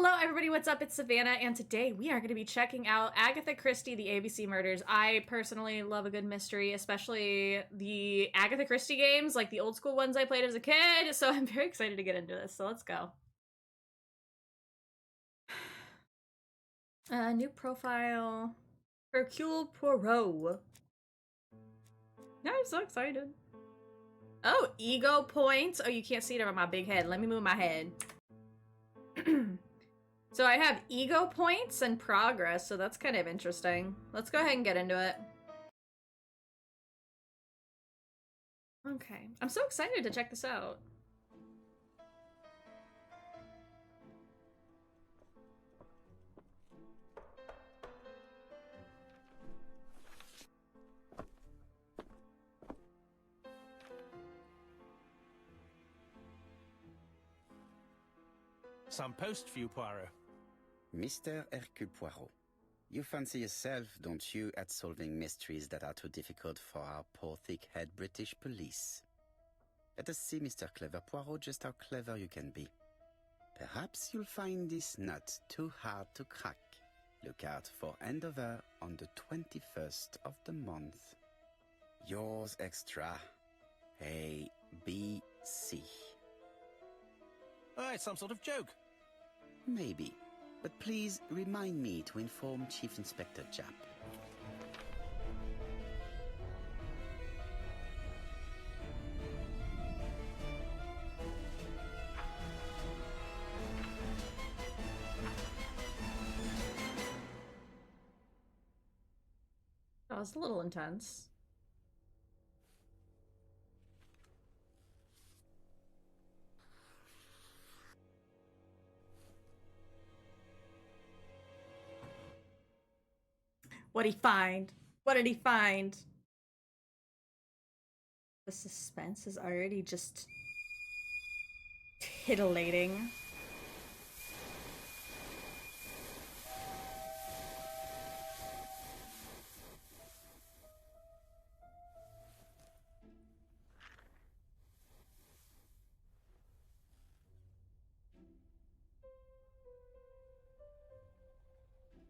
Hello everybody, what's up? It's Savannah, and today we are going to be checking out Agatha Christie, The ABC Murders. I personally love a good mystery, especially the Agatha Christie games, like the old school ones I played as a kid, so I'm very excited to get into this, so let's go. New profile. Hercule Poirot. Yeah, I'm so excited. Oh, ego points. Oh, you can't see it over my big head. Let me move my head. So I have ego points and progress, so that's kind of interesting. Let's go ahead and get into it. Okay. I'm so excited to check this out. Some post for you, Poirot. Mr. Hercule Poirot, you fancy yourself, don't you, at solving mysteries that are too difficult for our poor thick-head British police? Let us see, Mr. Clever Poirot, just how clever you can be. Perhaps you'll find this nut too hard to crack. Look out for handover on the 21st of the month. Yours extra. A, B, C. Oh, it's some sort of joke. Maybe. But please remind me to inform Chief Inspector Japp. That was a little intense. What'd he find? What did he find? The suspense is already just titillating.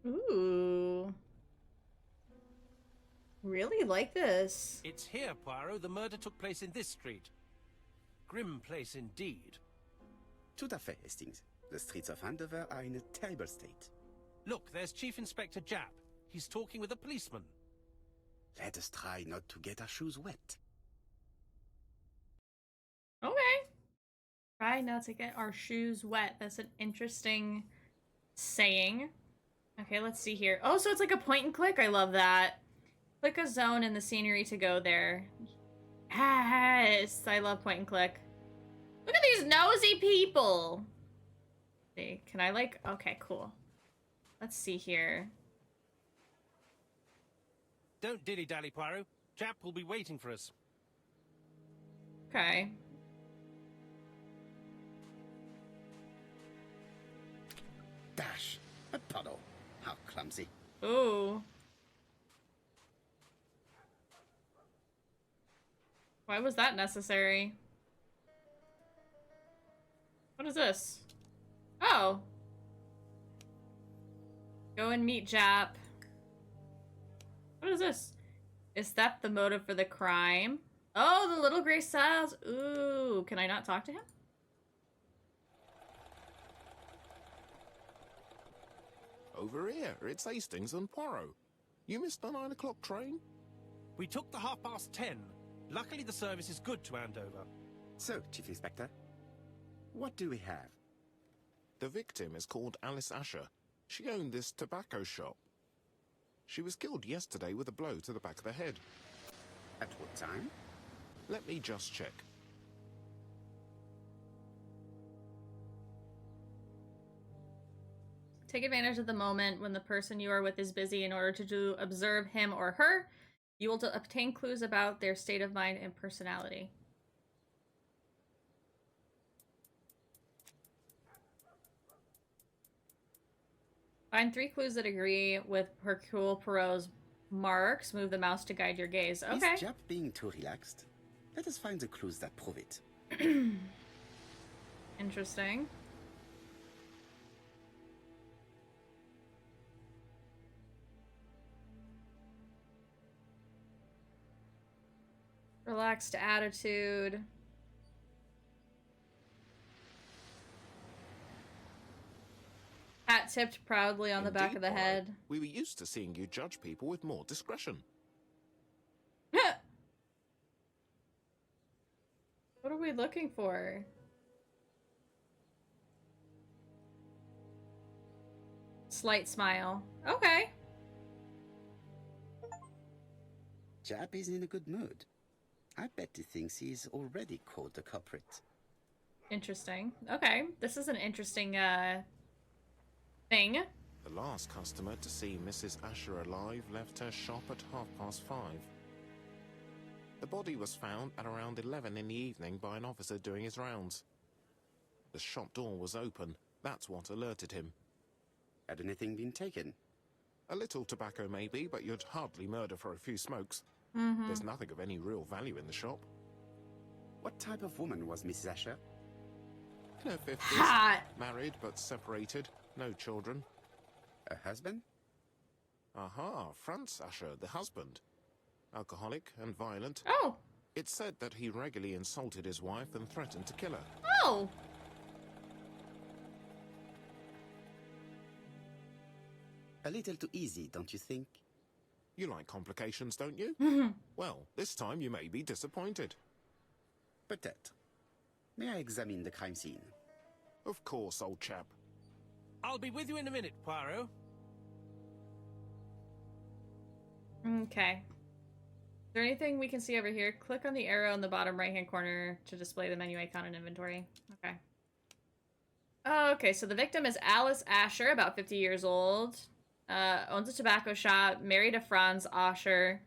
Ooh. Really like this. It's here, Poirot. The murder took place in this street. Grim place indeed. Tout à fait, Hastings. The streets of Andover are in a terrible state. Look, there's Chief Inspector Japp. He's talking with a policeman. Let us try not to get our shoes wet. Okay. Try not to get our shoes wet. That's an interesting saying. Okay, let's see here. Oh, so it's like a point and click. I love that. Click a zone in the scenery to go there. Yes! I love point and click. Look at these nosy people! See, can I like... Okay, cool. Let's see here. Don't dilly-dally, Poirot. Japp will be waiting for us. Okay. Dash! A puddle. How clumsy. Ooh. Why was that necessary? What is this? Oh. Go and meet Japp. What is this? Is that the motive for the crime? Oh, the little gray cells. Ooh, can I not talk to him? Over here, it's Hastings and Poirot. You missed the 9 o'clock train? We took the 10:30. Luckily, the service is good to Andover. So, Chief Inspector, what do we have? The victim is called Alice Asher. She owned this tobacco shop. She was killed yesterday with a blow to the back of the head. At what time? Let me just check. Take advantage of the moment when the person you are with is busy in order to observe him or her. You will obtain clues about their state of mind and personality. Find 3 clues that agree with Hercule Poirot's marks. Move the mouse to guide your gaze. Okay. Is Japp being too relaxed? Let us find the clues that prove it. Interesting. Relaxed attitude. Hat tipped proudly on the back of the Poirot. head. We were used to seeing you judge people with more discretion. What are we looking for? Slight smile. Okay. Jap is in a good mood. I bet he thinks he's already caught the culprit. Interesting. Okay. This is an interesting, thing. The last customer to see Mrs. Asher alive left her shop at 5:30. The body was found at around 11 in the evening by an officer doing his rounds. The shop door was open. That's what alerted him. Had anything been taken? A little tobacco maybe, but you'd hardly murder for a few smokes. Mm-hmm. There's nothing of any real value in the shop. What type of woman was Mrs. Asher? In her 50s. Hot. Married but separated. No children. A husband? Aha, Franz Asher, the husband. Alcoholic and violent. Oh. It's said that he regularly insulted his wife and threatened to kill her. Oh. A little too easy, don't you think? You like complications, don't you? Well, this time you may be disappointed. Peut-être. May I examine the crime scene? Of course, old chap. I'll be with you in a minute, Poirot. Okay. Is there anything we can see over here? Click on the arrow in the bottom right-hand corner to display the menu icon in inventory. Okay. Oh, okay, so the victim is Alice Asher, about 50 years old. Owns a tobacco shop, married to Franz Asher.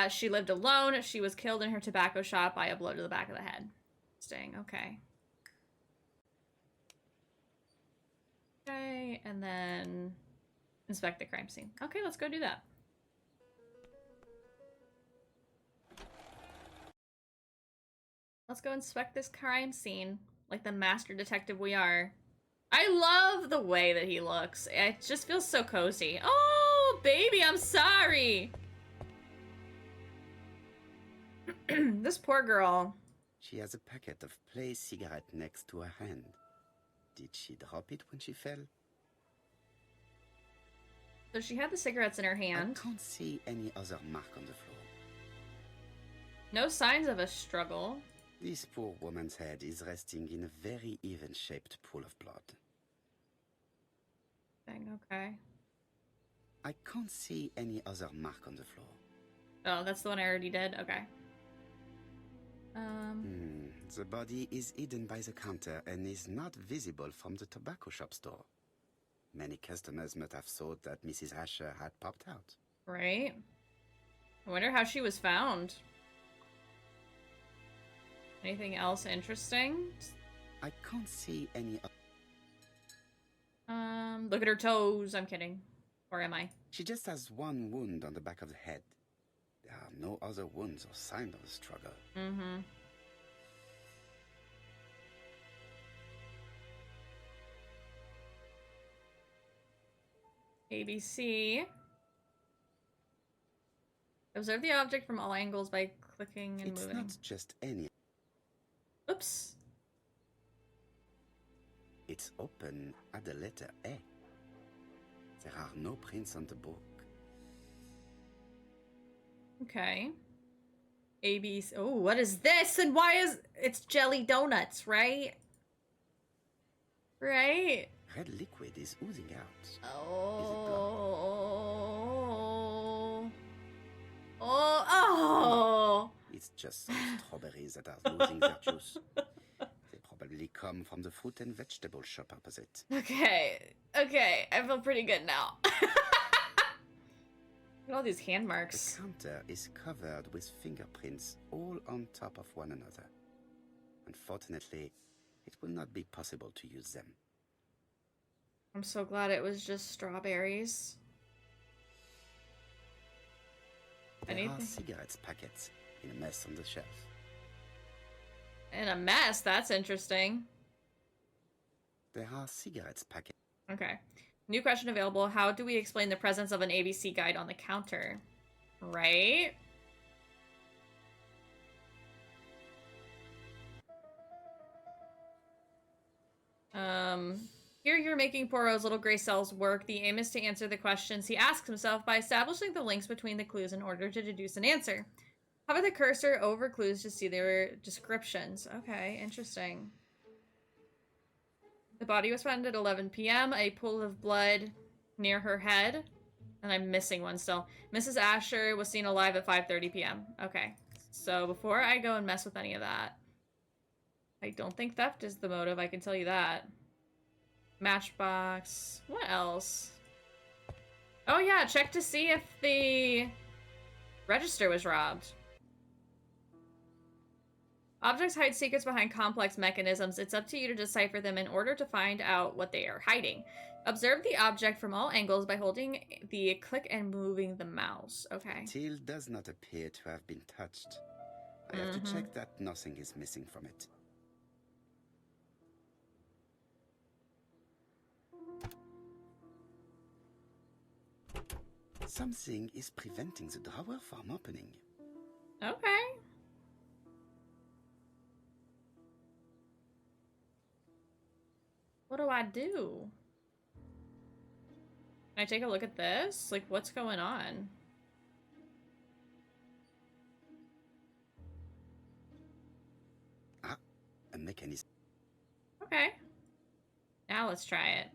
She lived alone. She was killed in her tobacco shop by a blow to the back of the head. Interesting, okay. Okay, and then inspect the crime scene. Okay, let's go do that. Let's go inspect this crime scene like the master detective we are. I love the way that he looks. It just feels so cozy. Oh, baby, I'm sorry. This poor girl. She has a packet of play cigarette next to her hand. Did she drop it when she fell? So she had the cigarettes in her hand. I can't see any other mark on the floor. No signs of a struggle. This poor woman's head is resting in a very even-shaped pool of blood. Dang, okay. I can't see any other mark on the floor. Oh, that's the one I already did? Okay. The body is hidden by the counter and is not visible from the tobacco shop store. Many customers might have thought that Mrs. Asher had popped out. Right. I wonder how she was found. Anything else interesting? I can't see any... Look at her toes. I'm kidding. Or am I? She just has one wound on the back of the head. There are no other wounds or signs of a struggle. Mm-hmm. ABC. Observe the object from all angles by clicking and It's moving. not just any... Oops. It's open at the letter A. There are no prints on the book. Okay. ABC. Oh, what is this? And why is... It's jelly donuts, right? Right? Red liquid is oozing out. Oh. Oh. It's just some strawberries that are losing their juice. They probably come from the fruit and vegetable shop opposite. Okay. Okay. I feel pretty good now. Look at all these hand The marks. counter is covered with fingerprints all on top of one another. Unfortunately, it will not be possible to use them. I'm so glad it was just strawberries. There Anything? are cigarettes packets in a mess on the shelf. In a mess. That's interesting. There are cigarettes packets. Okay. New question available. How do we explain the presence of an ABC guide on the counter? Right? Here you're making Poirot's little gray cells work. The aim is to answer the questions he asks himself by establishing the links between the clues in order to deduce an answer. Hover the cursor over clues to see their descriptions. Okay, interesting. The body was found at 11 p.m. A pool of blood near her head. And I'm missing one still. Mrs. Asher was seen alive at 5:30 p.m. Okay. So before I go and mess with any of that, I don't think theft is the motive, I can tell you that. Matchbox. What else? Oh yeah, check to see if the register was robbed. Objects hide secrets behind complex mechanisms. It's up to you to decipher them in order to find out what they are hiding. Observe the object from all angles by holding the click and moving the mouse. Okay. The till does not appear to have been touched. I have to check that nothing is missing from it. Something is preventing the drawer from opening. Okay. What do I do? Can I take a look at this? Like, what's going on? Ah, a mechanism. Okay. Now let's try it.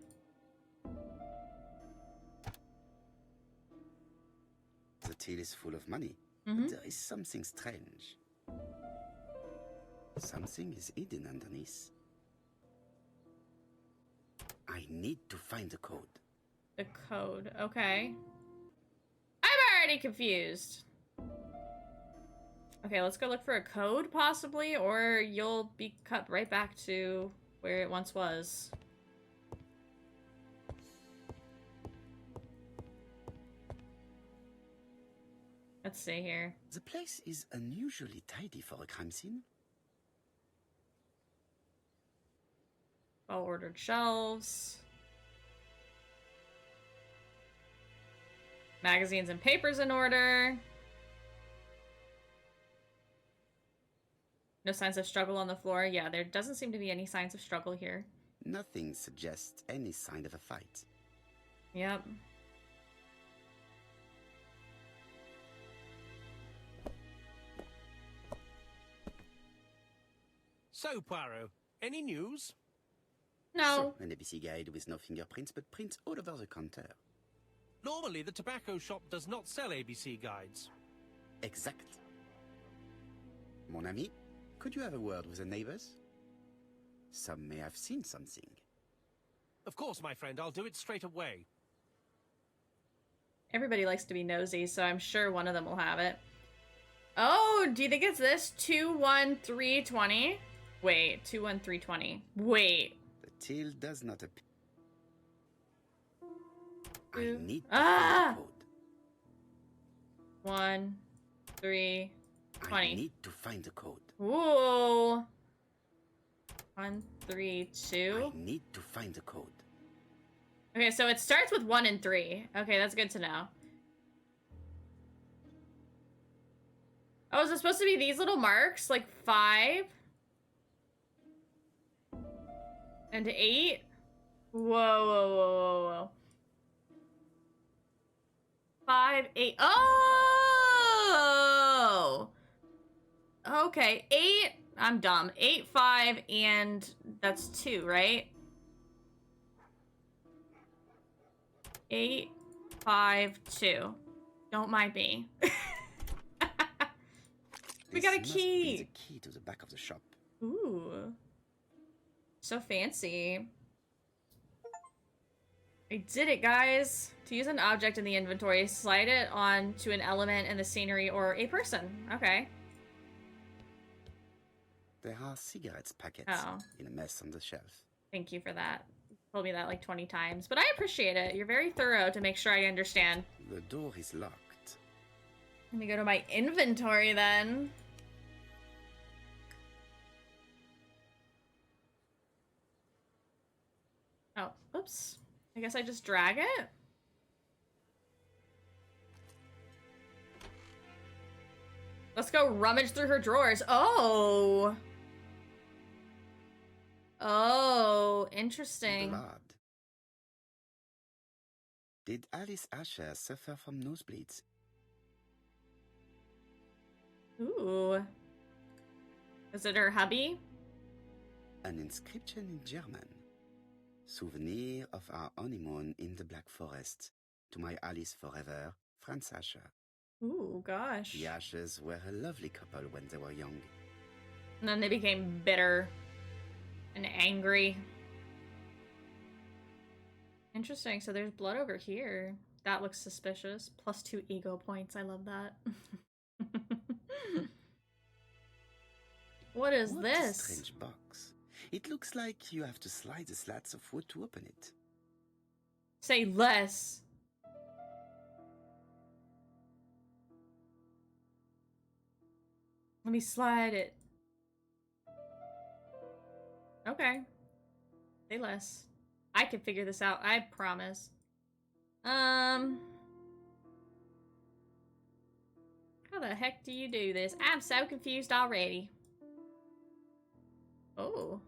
The till is full of money, Mm-hmm. but there is something strange. Something is hidden underneath. I need to find the code. The code. Okay. I'm already confused. Okay, let's go look for a code, possibly, or you'll be cut right back to where it once was. Let's see here. The place is unusually tidy for a crime scene. Well-ordered shelves. Magazines and papers in order. No signs of struggle on the floor. Yeah, there doesn't seem to be any signs of struggle here. Nothing suggests any sign of a fight. Yep. So, Poirot, any news? No. So, an ABC guide with no fingerprints, but prints all over the counter. Normally, the tobacco shop does not sell ABC guides. Exact. Mon ami, could you have a word with the neighbors? Some may have seen something. Of course, my friend, I'll do it straight away. Everybody likes to be nosy, so I'm sure one of them will have it. Oh, do you think it's this? 21320? Wait, 21320. Wait. The till does not appear. I Two. need to Ah! find the code. 1, 3, 20. I need to find the code. Ooh. 1, 3, 2. I need to find the code. Okay, so it starts with 1 and 3. Okay, that's good to know. Oh, is it supposed to be these little marks? Like 5? And 8? Whoa, whoa, whoa, whoa, whoa. 5, 8. Oh! Okay, 8. I'm dumb. 8, 5, and that's 2, right? 8, 5, 2. Don't mind me. We got a This must be key. the key to the back of the shop. Ooh. So fancy. I did it, guys. To use an object in the inventory, slide it on to an element in the scenery or a person. Okay. There are cigarettes packets Oh. in a mess on the shelf. Thank you for that. You told me that like 20 times, but I appreciate it. You're very thorough to make sure I understand. The door is locked. Let me go to my inventory then. Oh, oops. I guess I just drag it? Let's go rummage through her drawers. Oh! Oh, interesting. Blood. Did Alice Asher suffer from nosebleeds? Ooh. Is it her hubby? An inscription in German. Souvenir of our honeymoon in the Black Forest. To my Alice forever, Franz Asher. Ooh, gosh. The Ashers were a lovely couple when they were young. And then they became bitter and angry. Interesting. So there's blood over here. That looks suspicious. +2 ego points. I love that. What is What this? a strange box. It looks like you have to slide the slats of wood to open it. Say less. Let me slide it. Okay. Say less. I can figure this out, I promise. How the heck do you do this? I'm so confused already. Oh.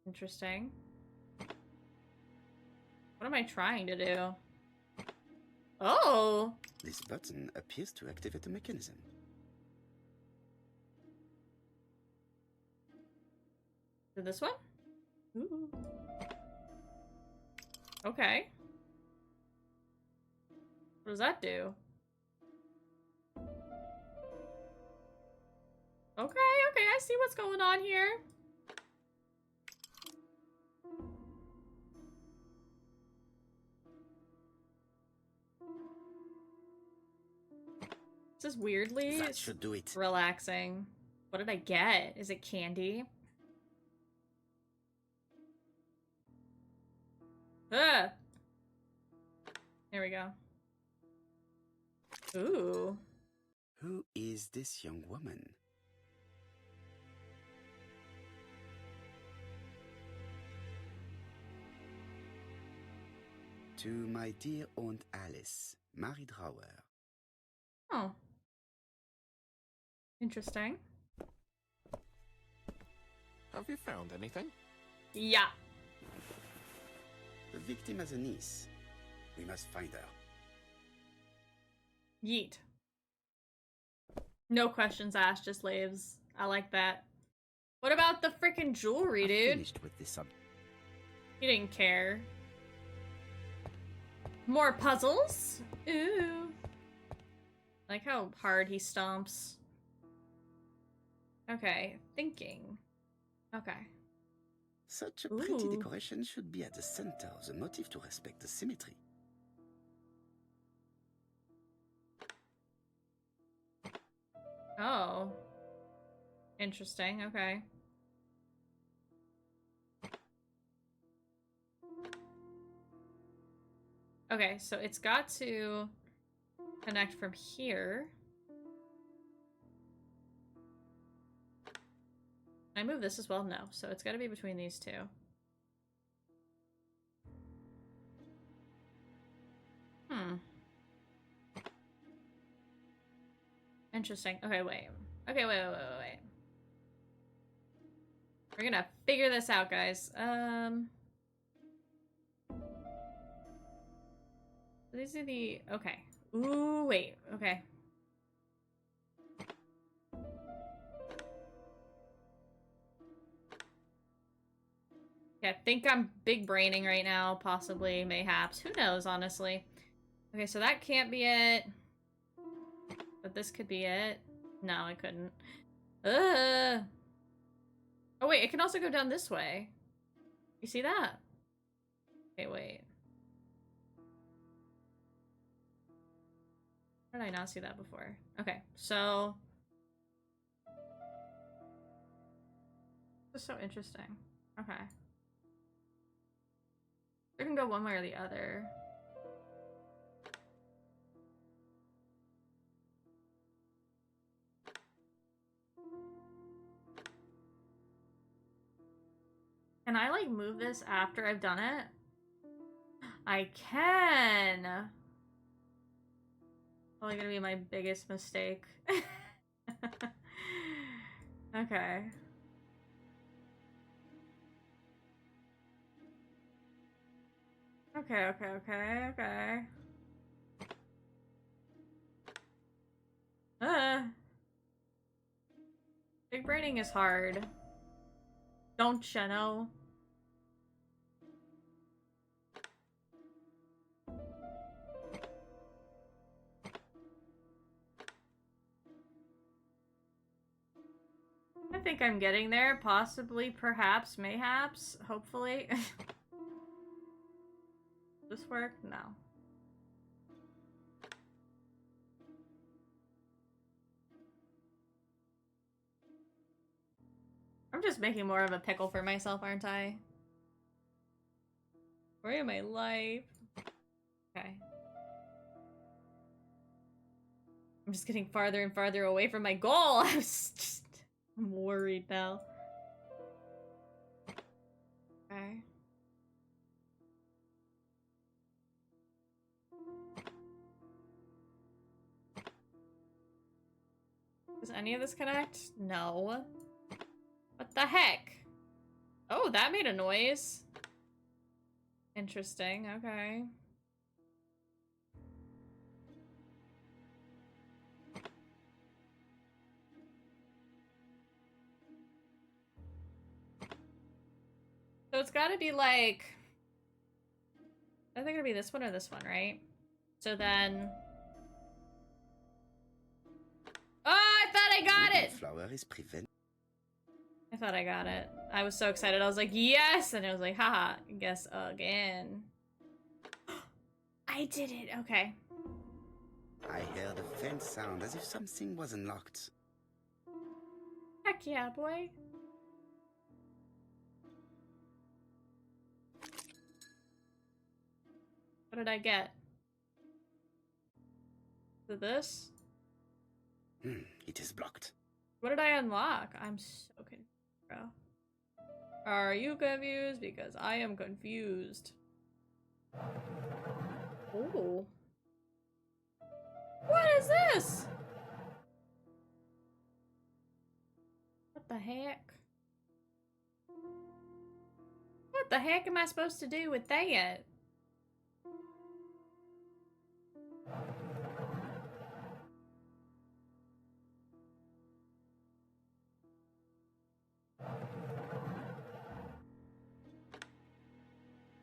Interesting. What am I trying to do? Oh! This button appears to activate a mechanism. Is it this one? Ooh. Okay. What does that do? Okay, I see what's going on here. This is weirdly That should do it. relaxing. What did I get? Is it candy? Ah! There we go. Ooh. Who is this young woman? To my dear Aunt Alice, Mary Drower. Oh. Interesting. Have you found anything? Yeah. The victim has a niece. We must find her. Yeet. No questions asked, just leaves. I like that. What about the freaking jewelry, I've dude? finished with this He didn't care. More puzzles? Ooh. I like how hard he stomps. Okay, thinking. Okay. Such a pretty Ooh. decoration should be at the center of the motif to respect the symmetry. Oh. Interesting, okay. Okay, so it's got to connect from here. Can I move this as well? No, so it's got to be between these two. Interesting. Okay, wait. Okay, wait. We're gonna figure this out, guys. These are the... Okay. Ooh, wait. Okay. Yeah, I think I'm big braining right now. Possibly, mayhaps. Who knows, honestly. Okay, so that can't be it. But this could be it. No, I couldn't. Oh, wait, it can also go down this way. You see that? Okay, wait. How did I not see that before? Okay, so... This is so interesting. Okay. It can go one way or the other. Can I, like, move this after I've done it? I can! Probably gonna be my biggest mistake. Okay. Okay. Big braining is hard. Don't you know? I think I'm getting there. Possibly, perhaps, mayhaps, hopefully. This work? No. I'm just making more of a pickle for myself, aren't I? Story of my life. Okay. I'm just getting farther and farther away from my goal. I'm worried now. Okay. Does any of this connect? No. What the heck? Oh, that made a noise. Interesting, okay. So it's gotta be like... I think it'll be this one or this one, right? So then... Oh, I thought I got it! Flower is I thought I got it. I was so excited. I was like, yes! And it was like, haha, guess again. I did it, okay. I heard a faint sound as if something was unlocked. Heck yeah, boy. What did I get? Is it this? It is blocked. What did I unlock? I'm so confused, bro. Are you confused? Because I am confused. Oh. What is this? What the heck? What the heck am I supposed to do with that?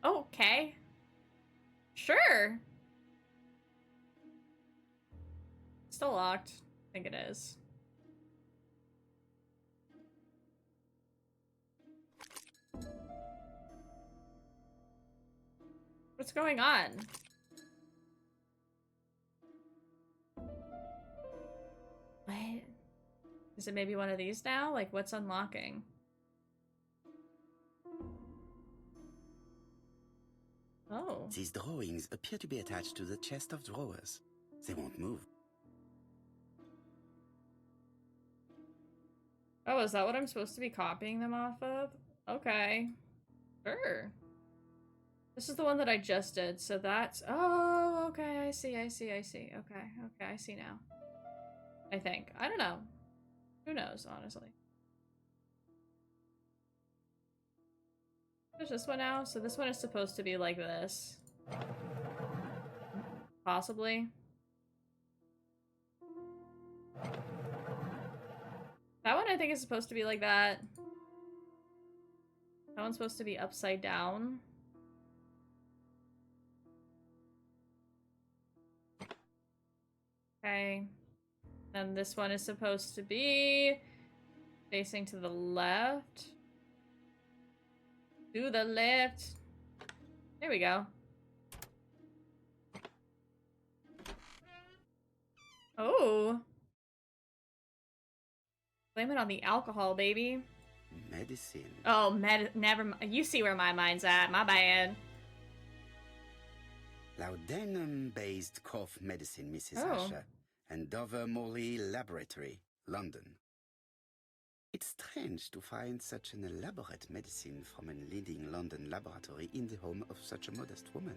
Okay. Sure. Still locked. I think it is. What's going on? What? Is it maybe one of these now? Like, what's unlocking? Oh. These drawings appear to be attached to the chest of drawers. They won't move. Oh, is that what I'm supposed to be copying them off of? Okay. Sure. This is the one that I just did, so that's... Oh, okay, I see. Okay, I see now. I think. I don't know. Who knows, honestly. There's this one now, so this one is supposed to be like this. Possibly. That one I think is supposed to be like that. That one's supposed to be upside down. Okay. And this one is supposed to be facing to the left. To the left. There we go. Oh. Blame it on the alcohol, baby. Medicine. Oh, never. You see where my mind's at. My bad. Laudanum-based cough medicine, Mrs. Oh. Asher, and Dover Morley Laboratory, London. It's strange to find such an elaborate medicine from a leading London laboratory in the home of such a modest woman.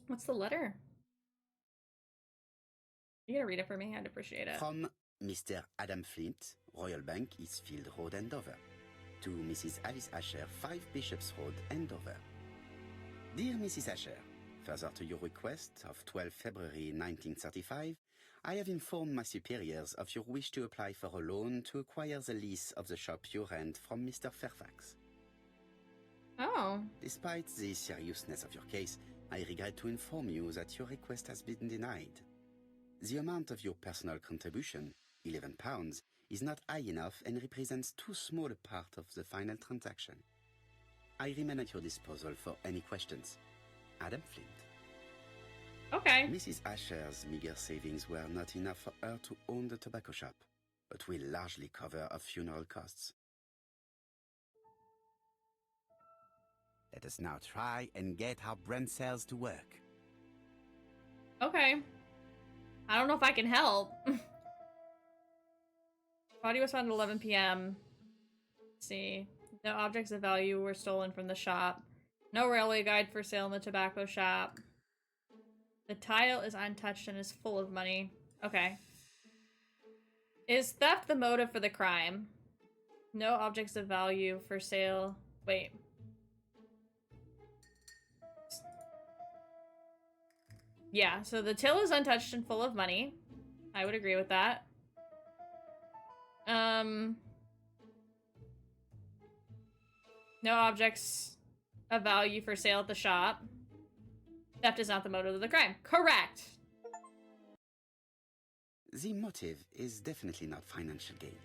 What's the letter? You gotta read it for me. I'd appreciate it. From Mr. Adam Flint, Royal Bank, Eastfield Road, Andover. To Mrs. Alice Asher, 5 Bishops Road, Andover. Dear Mrs. Asher, further to your request of 12 February 1935, I have informed my superiors of your wish to apply for a loan to acquire the lease of the shop you rent from Mr. Fairfax. Oh. Despite the seriousness of your case, I regret to inform you that your request has been denied. The amount of your personal contribution, £11, is not high enough and represents too small a part of the final transaction. I remain at your disposal for any questions. Adam Flint. Okay. Mrs. Asher's meager savings were not enough for her to own the tobacco shop, but will largely cover her funeral costs. Let us now try and get our brand sales to work. Okay. I don't know if I can help. Body was found at 11 p.m. Let's see. No objects of value were stolen from the shop. No railway guide for sale in the tobacco shop. The tile is untouched and is full of money. Okay. Is theft the motive for the crime? No objects of value for sale. Wait. Yeah, so the till is untouched and full of money. I would agree with that. No objects of value for sale at the shop. Theft is not the motive of the crime. Correct! The motive is definitely not financial gain.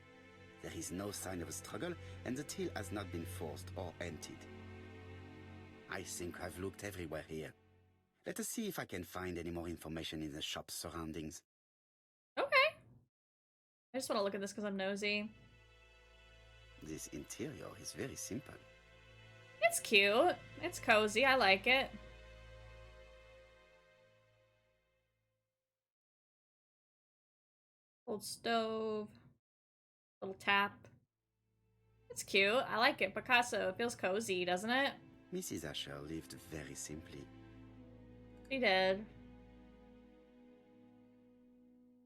There is no sign of a struggle, and the till has not been forced or emptied. I think I've looked everywhere here. Let us see if I can find any more information in the shop's surroundings. Okay. I just want to look at this because I'm nosy. This interior is very simple. It's cute. It's cozy. I like it. Old stove. Little tap. It's cute. I like it. Picasso. It feels cozy, doesn't it? Mrs. Asher lived very simply. She did.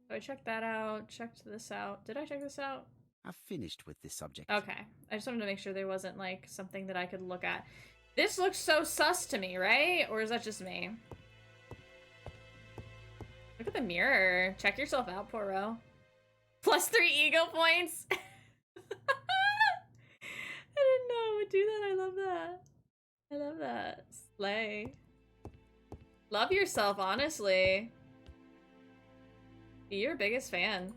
So I checked that out. Checked this out. Did I check this out? I've finished with this subject. Okay. I just wanted to make sure there wasn't, like, something that I could look at. This looks so sus to me, right? Or is that just me? Look at the mirror. Check yourself out, Poirot. +3 ego points. I didn't know it would do that. I love that. I love that. Slay. Love yourself, honestly. Be your biggest fan.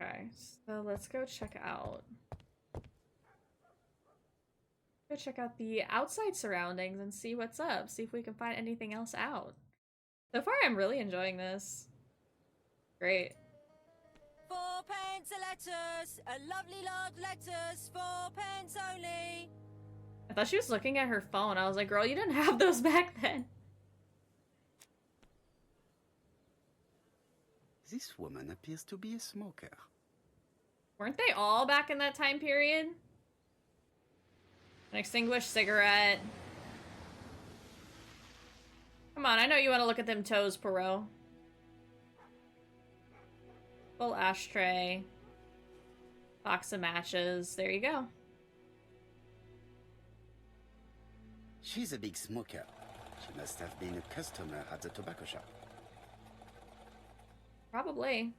Okay, so let's go check out. Go check out the outside surroundings and see what's up. See if we can find anything else out. So far, I'm really enjoying this. Great. 4p a letters, a lovely large letters, 4p only. I thought she was looking at her phone. I was like, girl, you didn't have those back then. This woman appears to be a smoker. Weren't they all back in that time period? An extinguished cigarette. Come on, I know you want to look at them toes, Perot. Full ashtray. Box of matches. There you go. She's a big smoker. She must have been a customer at the tobacco shop. Probably.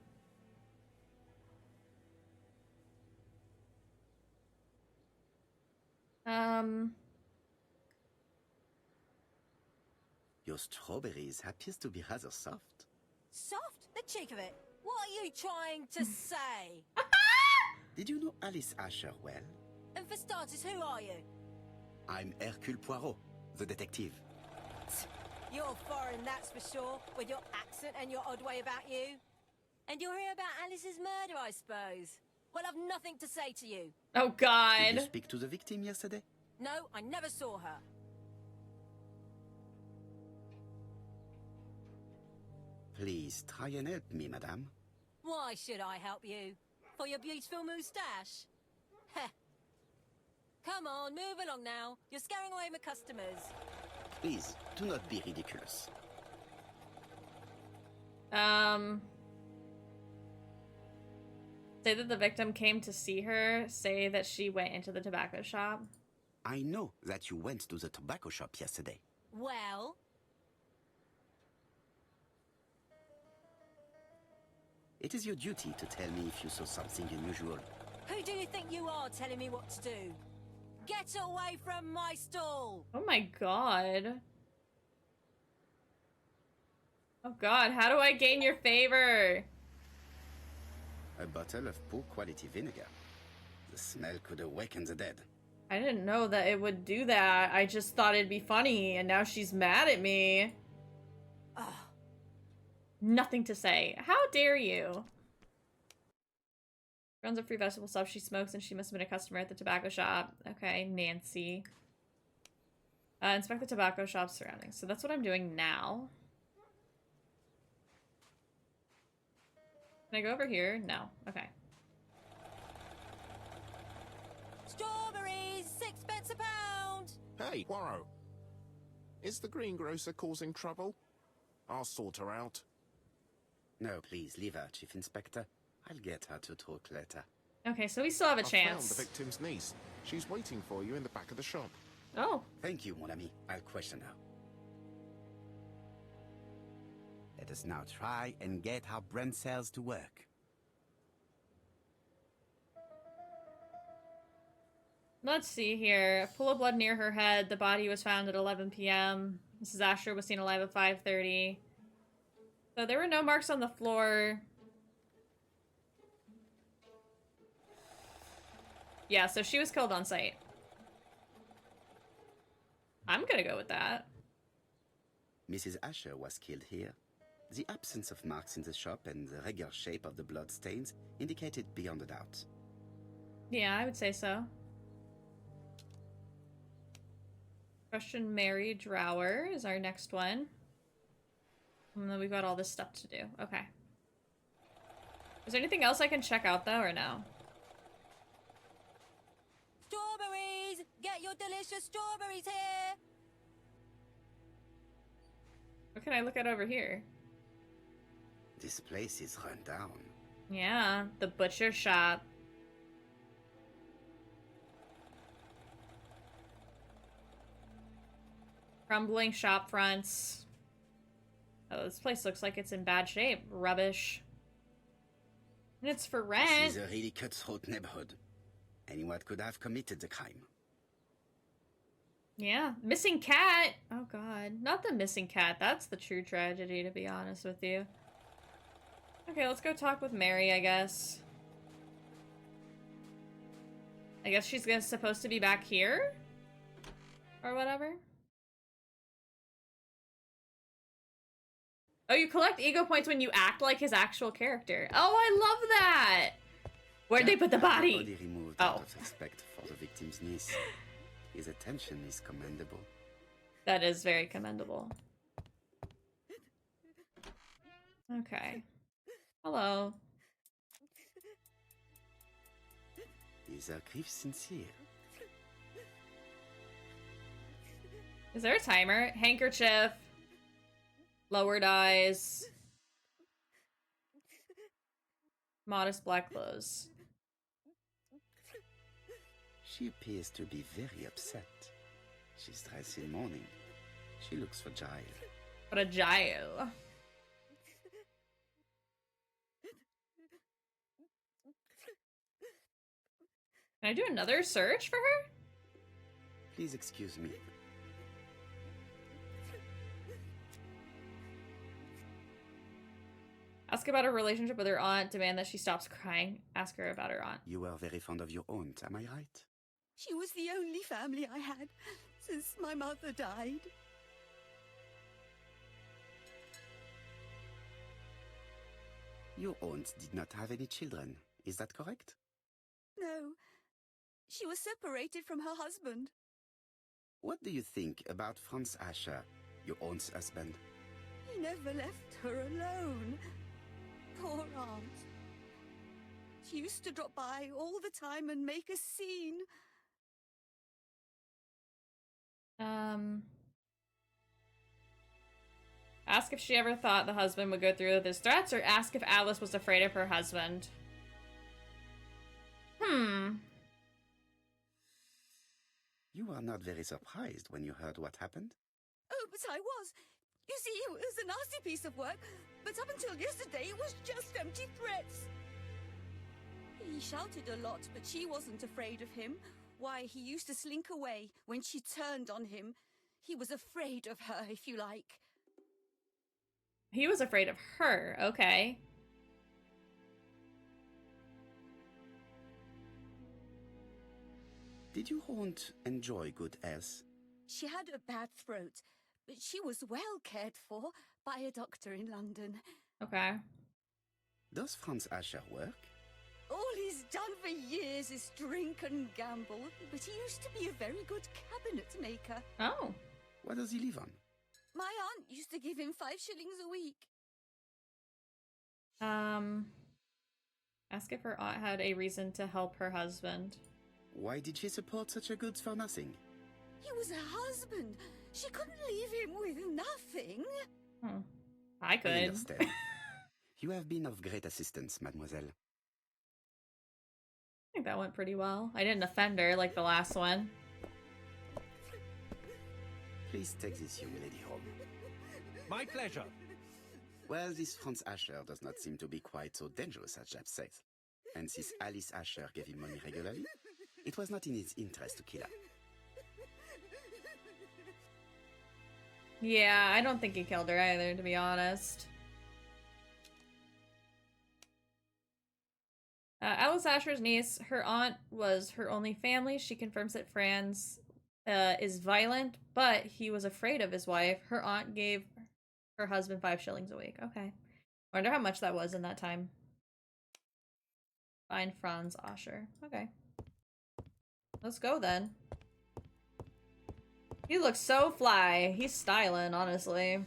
Your strawberries appears to be rather soft. Soft? The cheek of it. What are you trying to say? Did you know Alice Asher well? And for starters, who are you? I'm Hercule Poirot, the detective. You're foreign, that's for sure, with your accent and your odd way about you. And you're here about Alice's murder, I suppose. Well, I've nothing to say to you. Oh, Did you God. speak to the victim yesterday? No, I never saw her. Please try and help me, madame. Why should I help you? For your beautiful moustache? Heh. Come on, move along now. You're scaring away my customers. Please, do not be ridiculous. Say that the victim came to see her. Say that she went into the tobacco shop. I know that you went to the tobacco shop yesterday. Well, It is your duty to tell me if you saw something unusual. who do you think you are telling me what to do? Get away from my stall! Oh my god. Oh god, how do I gain your favor? A bottle of poor quality vinegar. The smell could awaken the dead. I didn't know that it would do that. I just thought it'd be funny, and now she's mad at me. Ugh. Nothing to say. How dare you? Runs a free vegetable stuff she smokes, and she must have been a customer at the tobacco shop. Okay, Nancy. Inspect the tobacco shop surroundings. So that's what I'm doing now. Can I go over here? No. Okay. Strawberries, 6 pence a pound! Hey, Poirot. Is the greengrocer causing trouble? I'll sort her out. No, please, leave her, Chief Inspector. I'll get her to talk later. Okay, so we still have a I found chance. the victim's niece. She's waiting for you in the back of the shop. Oh. Thank you, mon ami. I'll question her. Let us now try and get our brain cells to work. Let's see here. A pool of blood near her head. The body was found at 11 p.m. Mrs. Asher was seen alive at 5:30. So there were no marks on the floor. Yeah, so she was killed on site. I'm gonna go with that. Mrs. Asher was killed here. The absence of marks in the shop and the regular shape of the blood stains indicated beyond a doubt. Yeah, I would say so. Question Mary Drower is our next one. And then we've got all this stuff to do. Okay. Is there anything else I can check out, though, or no? Strawberries! Get your delicious strawberries here! What can I look at over here? This place is run down. Yeah, the butcher shop. Crumbling shop fronts. Oh, this place looks like it's in bad shape. Rubbish. And it's for rent. This is a really cutthroat neighborhood. Anyone could have committed the crime. Yeah. Missing cat. Oh, God. Not the missing cat. That's the true tragedy, to be honest with you. Okay, let's go talk with Mary, I guess. I guess she's supposed to be back here? Or whatever. Oh, you collect ego points when you act like his actual character. Oh, I love that! Where'd they put the body? Body removed Oh. out of respect for the victim's niece. His attention is commendable. That is very commendable. Okay. Hello. Is her grief sincere? Is there a timer? Handkerchief. Lowered eyes. Modest black clothes. She appears to be very upset. She's dressed in mourning. She looks fragile. Fragile. Can I do another search for her? Please excuse me. Ask about her relationship with her aunt. Demand that she stops crying. Ask her about her aunt. You are very fond of your aunt, am I right? She was the only family I had since my mother died. Your aunt did not have any children, is that correct? No, she was separated from her husband. What do you think about Franz Asher, your aunt's husband? He never left her alone. Poor aunt. She used to drop by all the time and make a scene. Ask if she ever thought the husband would go through with his threats, or ask if Alice was afraid of her husband. You are not very surprised when you heard what happened? Oh, but I was. You see, it was a nasty piece of work, but up until yesterday, it was just empty threats. He shouted a lot, but she wasn't afraid of him. Why, he used to slink away when she turned on him. He was afraid of her, if you like. He was afraid of her, okay. Did your aunt enjoy good health? She had a bad throat, but she was well cared for by a doctor in London. Okay. Does Franz Asher work? All he's done for years is drink and gamble, but he used to be a very good cabinet maker. Oh. What does he live on? My aunt used to give him 5 shillings a week. Ask if her aunt had a reason to help her husband. Why did she support such a goods for nothing? He was her husband. She couldn't leave him with nothing. I could. I understand. You have been of great assistance, mademoiselle. I think that went pretty well. I didn't offend her like the last one. Please take this young lady home. My pleasure. Well, this Franz Asher does not seem to be quite so dangerous as Jab says. And since Alice Asher gave him money regularly, it was not in his interest to kill her. Yeah, I don't think he killed her either, to be honest. Alice Asher's niece, her aunt was her only family. She confirms that Franz is violent, but he was afraid of his wife. Her aunt gave her husband 5 shillings a week. Okay. Wonder how much that was in that time. Find Franz Asher. Okay. Let's go then. He looks so fly. He's styling, honestly.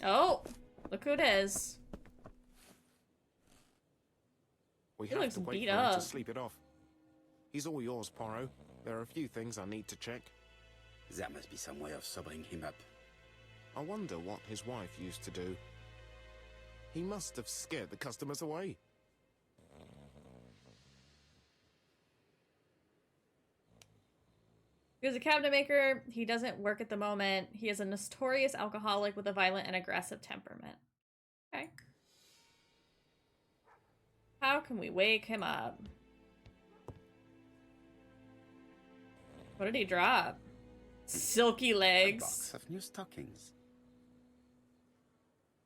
Oh! Look who it is. We He have looks to wait beat for him up. to sleep it off. He's all yours, Poirot. There are a few things I need to check. There must be some way of sobering him up. I wonder what his wife used to do. He must have scared the customers away. He was a cabinet maker. He doesn't work at the moment. He is a notorious alcoholic with a violent and aggressive temperament. Okay. How can we wake him up? What did he drop? Silky A legs. box of new stockings.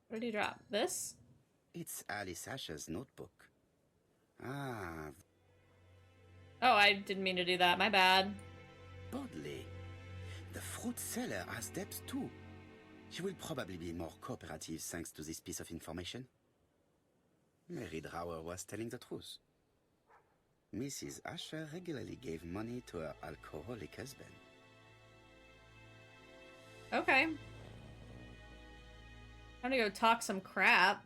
What did he drop? This? It's Alice Asher's notebook. Ah, Oh, I didn't mean to do that. My bad. Bodley. The fruit seller has debts too. She will probably be more cooperative thanks to this piece of information. Mary Drower was telling the truth. Mrs. Asher regularly gave money to her alcoholic husband. Okay. I'm gonna go talk some crap.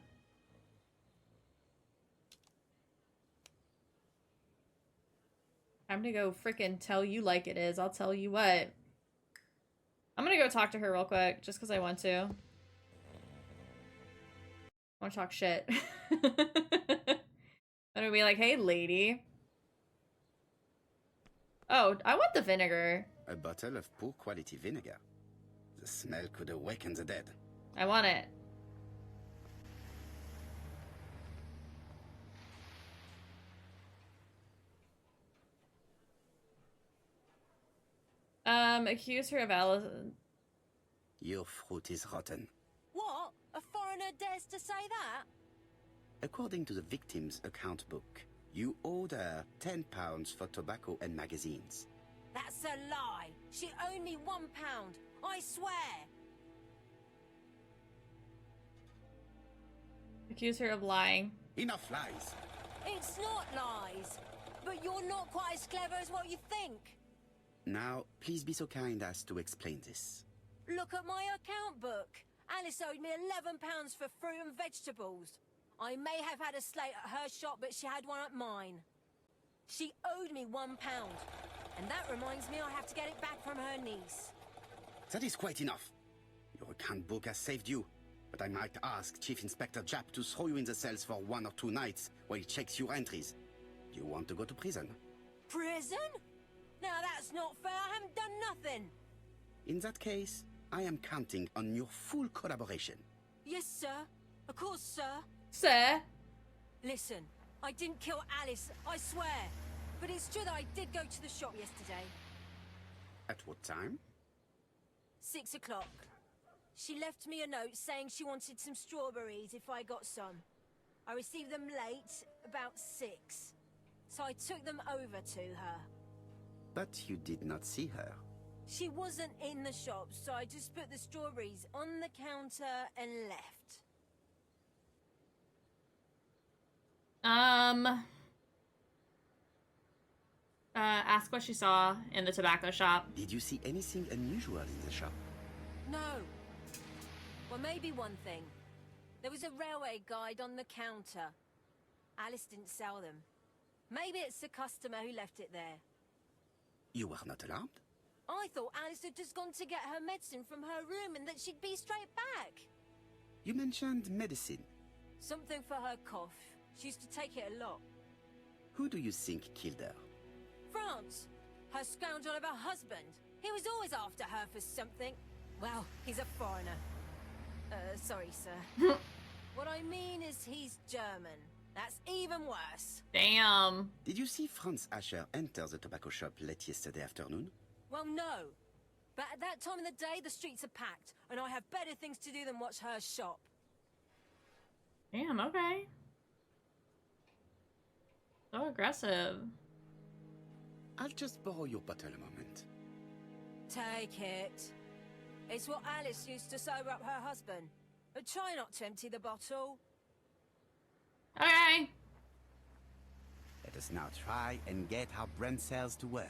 I'm gonna go freaking tell you like it is. I'll tell you what. I'm gonna go talk to her real quick, just because I want to. I want to talk shit. I'm gonna be like, hey, lady. Oh, I want the vinegar. A bottle of poor quality vinegar. The smell could awaken the dead. I want it. Accuse her of Alice. Your fruit is rotten. What? A foreigner dares to say that? According to the victim's account book, you owed her £10 for tobacco and magazines. That's a lie. She owed me £1. I swear. Accuse her of lying. Enough lies! It's not lies. But you're not quite as clever as what you think. Now, please be so kind as to explain this. Look at my account book. Alice owed me £11 for fruit and vegetables. I may have had a slate at her shop, but she had one at mine. She owed me £1. And that reminds me I have to get it back from her niece. That is quite enough. Your account book has saved you, but I might ask Chief Inspector Japp to throw you in the cells for 1 or 2 nights while he checks your entries. Do you want to go to prison? Prison? Now that's not fair. I haven't done nothing. In that case, I am counting on your full collaboration. Yes, sir. Of course, sir. Sir. Listen, I didn't kill Alice, I swear. But it's true that I did go to the shop yesterday. At what time? 6 o'clock. She left me a note saying she wanted some strawberries if I got some. I received them late, about 6. So I took them over to her. But you did not see her. She wasn't in the shop, so I just put the strawberries on the counter and left. Ask what she saw in the tobacco shop. Did you see anything unusual in the shop? No. Well, maybe one thing. There was a railway guide on the counter. Alice didn't sell them. Maybe it's the customer who left it there. You were not alarmed? I thought Alice had just gone to get her medicine from her room and that she'd be straight back. You mentioned medicine. Something for her cough. She used to take it a lot. Who do you think killed her? France. Her scoundrel of a husband. He was always after her for something. Well, he's a foreigner. Sorry, sir. What I mean is he's German. That's even worse. Damn. Did you see Franz Asher enter the tobacco shop late yesterday afternoon? Well, no. But at that time of the day, the streets are packed, and I have better things to do than watch her shop. Damn, okay. So aggressive. I'll just borrow your bottle a moment. Take it. It's what Alice used to sober up her husband. But try not to empty the bottle. Okay. Let us now try and get our brain cells to work.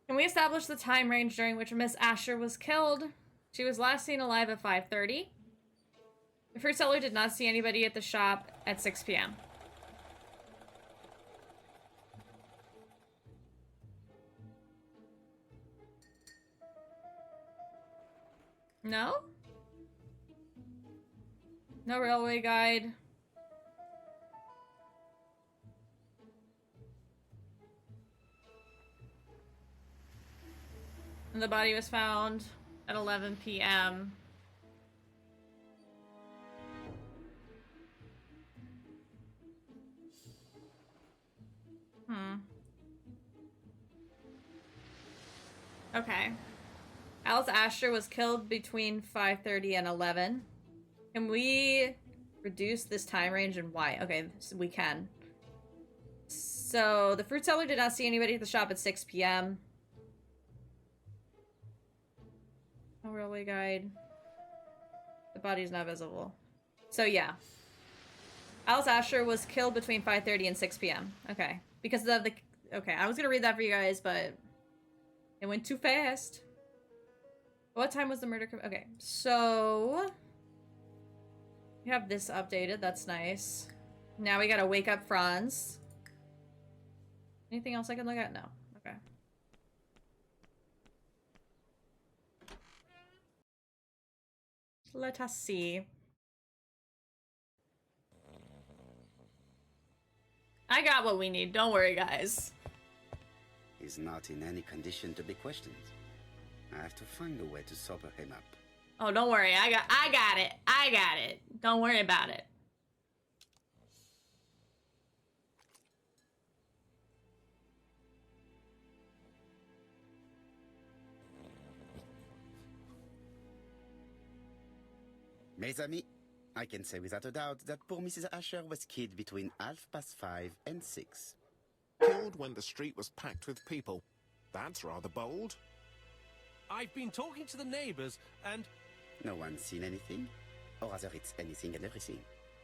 Can we establish the time range during which Miss Asher was killed? She was last seen alive at 5:30. The fruit seller did not see anybody at the shop at 6 p.m. No? No railway guide. And the body was found at 11 p.m. Okay. Alice Asher was killed between 5:30 and 11. Can we reduce this time range and why? Okay, so we can. So, the fruit seller did not see anybody at the shop at 6 p.m. No railway guide. The body's not visible. So, yeah. Alice Asher was killed between 5:30 and 6 p.m. Okay. Because of the... Okay, I was gonna read that for you guys, but... it went too fast. What time was the murder? Okay, so... we have this updated. That's nice. Now we gotta wake up Franz. Anything else I can look at? No. Okay. Let us see. I got what we need. Don't worry, guys. He's not in any condition to be questioned. I have to find a way to sober him up. Oh, don't worry. I got it. I got it. Don't worry about it. Mes amis, I can say without a doubt that poor Mrs. Asher was killed between 5:30 and 6. Killed when the street was packed with people. That's rather bold. I've been talking to the neighbors, and... No one's seen anything? Or rather, it's anything and everything.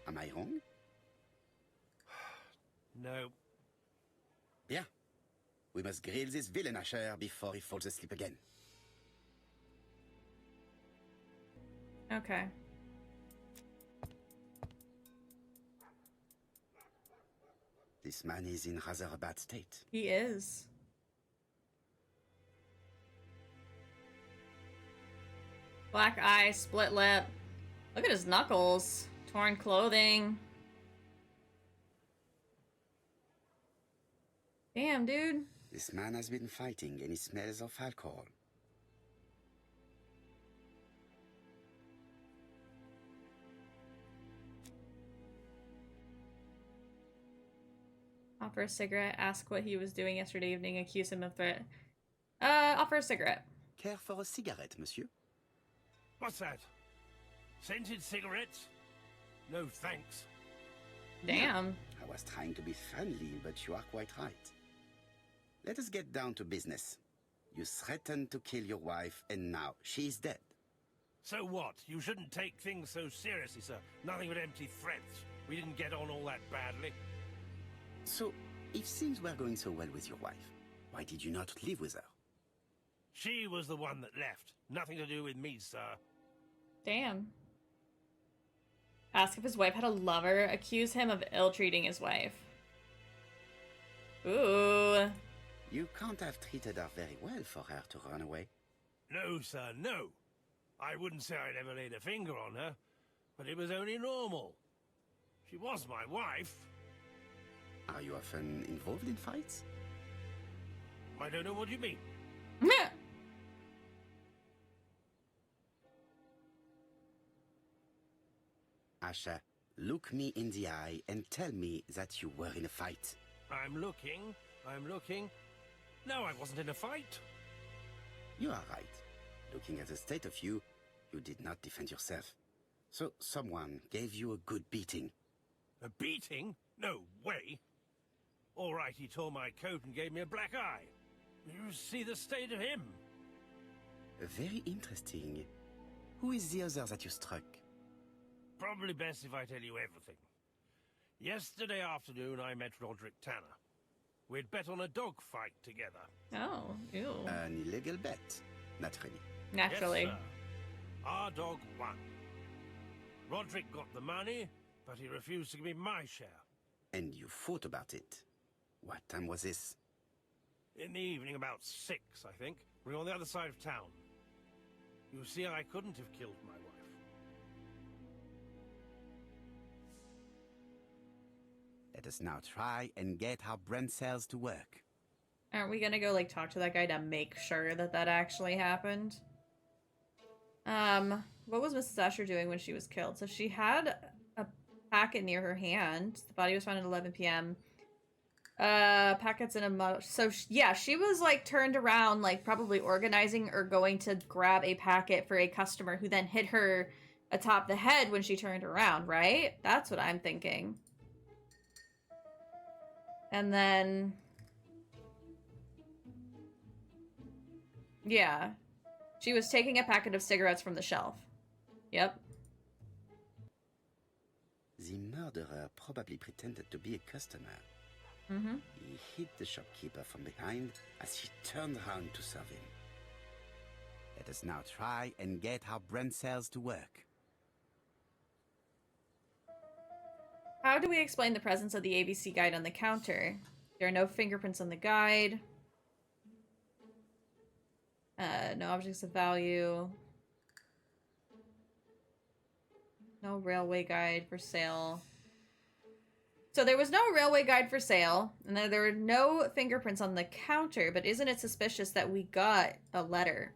Am I wrong? No. Bien. We must grill this villain Asher before he falls asleep again. Okay. This man is in rather a bad state. He is. Black eye, split lip. Look at his knuckles. Torn clothing. Damn, dude. This man has been fighting and he smells of alcohol. Offer a cigarette, ask what he was doing yesterday evening, accuse him of threat. Offer a cigarette. Care for a cigarette, monsieur? What's that? Scented cigarettes? No thanks. Damn. I was trying to be friendly, but you are quite right. Let us get down to business. You threatened to kill your wife, and now she is dead. So what? You shouldn't take things so seriously, sir. Nothing but empty threats. We didn't get on all that badly. So, if things were going so well with your wife, why did you not live with her? She was the one that left. Nothing to do with me, sir. Damn. Ask if his wife had a lover, accuse him of ill-treating his wife. Ooh. You can't have treated her very well for her to run away. No, sir, no. I wouldn't say I'd ever laid a finger on her, but it was only normal. She was my wife. Are you often involved in fights? I don't know what you mean. Asha, look me in the eye and tell me that you were in a fight. I'm looking. No, I wasn't in a fight. You are right. Looking at the state of you, you did not defend yourself. So someone gave you a good beating. A beating? No way. All right, he tore my coat and gave me a black eye. You see the state of him. Very interesting. Who is the other that you struck? Probably best if I tell you everything. Yesterday afternoon, I met Roderick Tanner. We'd bet on a dog fight together. Oh, ew. An illegal bet. Naturally. Naturally. Yes, sir. Our dog won. Roderick got the money, but he refused to give me my share. And you fought about it. What time was this? In the evening, about 6, I think. We were on the other side of town. You see, I couldn't have killed my wife. Let us now try and get our brain cells to work. Aren't we gonna go, like, talk to that guy to make sure that that actually happened? What was Mrs. Asher doing when she was killed? So she had a packet near her hand. The body was found at 11 p.m. Packets in a so yeah, she was like turned around, like probably organizing or going to grab a packet for a customer who then hit her atop the head when she turned around, right? That's what I'm thinking. And then yeah, she was taking a packet of cigarettes from the shelf. Yep. The murderer probably pretended to be a customer. Mm-hmm. He hit the shopkeeper from behind as he turned around to serve him. Let us now try and get our brain cells to work. How do we explain the presence of the ABC guide on the counter? There are no fingerprints on the guide. No objects of value. No railway guide for sale. So there was no railway guide for sale, and there were no fingerprints on the counter, but isn't it suspicious that we got a letter?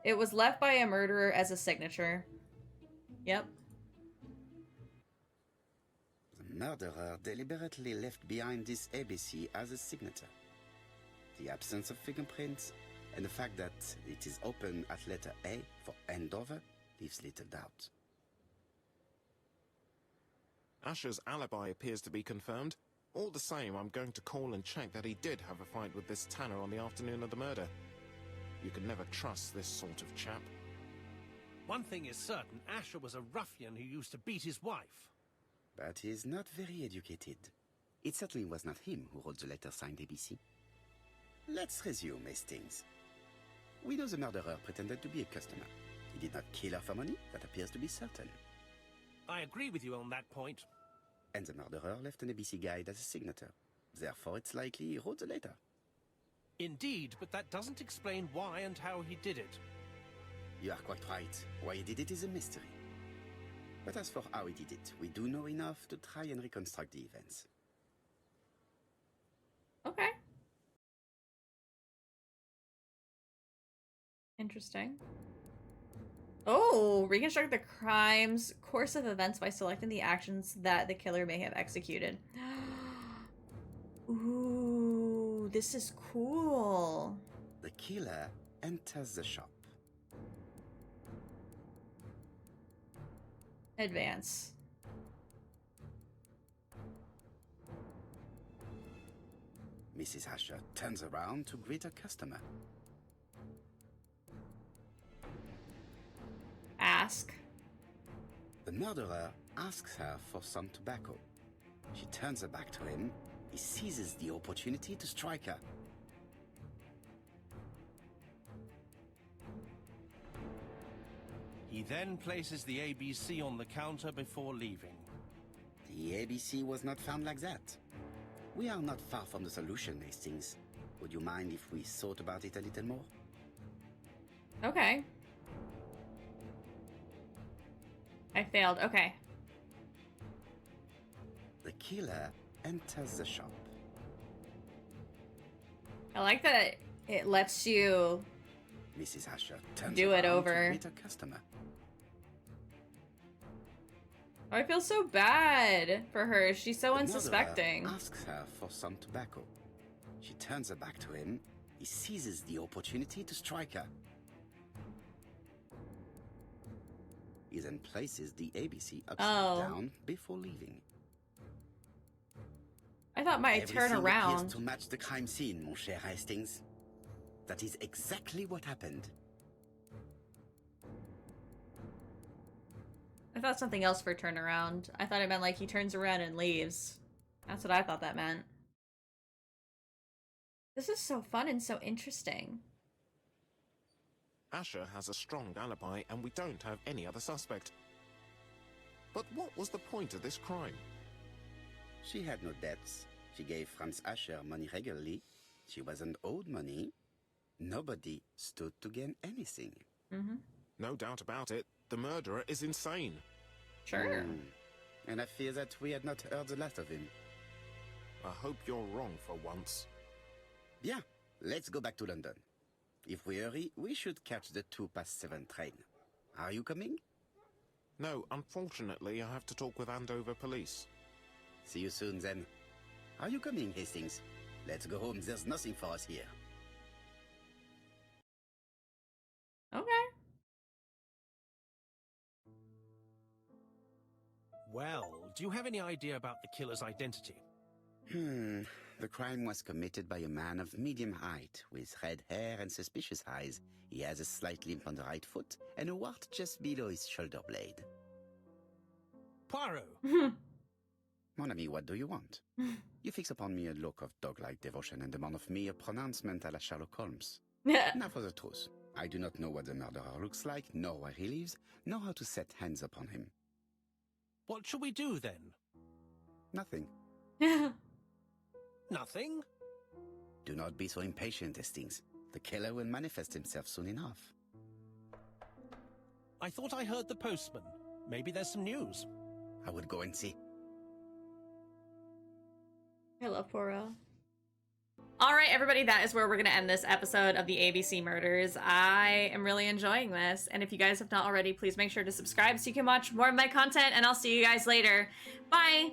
It was left by a murderer as a signature. Yep. The murderer deliberately left behind this ABC as a signature. The absence of fingerprints and the fact that it is open at letter A for Andover leaves little doubt. Asher's alibi appears to be confirmed. All the same, I'm going to call and check that he did have a fight with this Tanner on the afternoon of the murder. You can never trust this sort of chap. One thing is certain, Asher was a ruffian who used to beat his wife. But he is not very educated. It certainly was not him who wrote the letter signed ABC. Let's resume, Hastings. We know the murderer pretended to be a customer. He did not kill her for money, that appears to be certain. I agree with you on that point. And the murderer left an ABC guide as a signature. Therefore, it's likely he wrote the letter. Indeed, but that doesn't explain why and how he did it. You are quite right. Why he did it is a mystery. But as for how he did it, we do know enough to try and reconstruct the events. Okay. Interesting. Oh, reconstruct the crime's course of events by selecting the actions that the killer may have executed. Ooh, this is cool. The killer enters the shop. Advance. Mrs. Asher turns around to greet a customer. Ask. The murderer asks her for some tobacco. She turns her back to him. He seizes the opportunity to strike her. He then places the ABC on the counter before leaving. The ABC was not found like that. We are not far from the solution, Hastings. Would you mind if we thought about it a little more? Okay. I failed. Okay. The killer enters the shop. I like that it lets you Mrs. Asher turns do it around over. to greet a customer. I feel so bad for her. She's so The unsuspecting. murderer asks her for some tobacco. She turns her back to him. He seizes the opportunity to strike her. He then places the ABC upside down before leaving. I thought might turn Everything around. appears to match the crime scene, mon cher Hastings. That is exactly what happened. I thought something else for turnaround. I thought it meant like he turns around and leaves. That's what I thought that meant. This is so fun and so interesting. Asher has a strong alibi and we don't have any other suspect. But what was the point of this crime? She had no debts. She gave Franz Asher money regularly. She wasn't owed money. Nobody stood to gain anything. Mm-hmm. No doubt about it, the murderer is insane. Sure. And I fear that we had not heard the last of him. I hope you're wrong for once. Bien, let's go back to London. If we hurry, we should catch the 7:02 train. Are you coming? No, unfortunately, I have to talk with Andover police. See you soon, then. Are you coming, Hastings? Let's go home. There's nothing for us here. Okay. Well, do you have any idea about the killer's identity? The crime was committed by a man of medium height, with red hair and suspicious eyes. He has a slight limp on the right foot, and a wart just below his shoulder blade. Poirot! Mon ami, what do you want? You fix upon me a look of dog-like devotion and demand of me a pronouncement à la Sherlock Holmes. Now for the truth. I do not know what the murderer looks like, nor where he lives, nor how to set hands upon him. What shall we do, then? Nothing. Nothing? Do not be so impatient, Hastings. The killer will manifest himself soon enough. I thought I heard the postman. Maybe there's some news. I would go and see. I love Poirot. Alright, everybody, that is where we're going to end this episode of the ABC Murders. I am really enjoying this, and if you guys have not already, please make sure to subscribe so you can watch more of my content, and I'll see you guys later. Bye!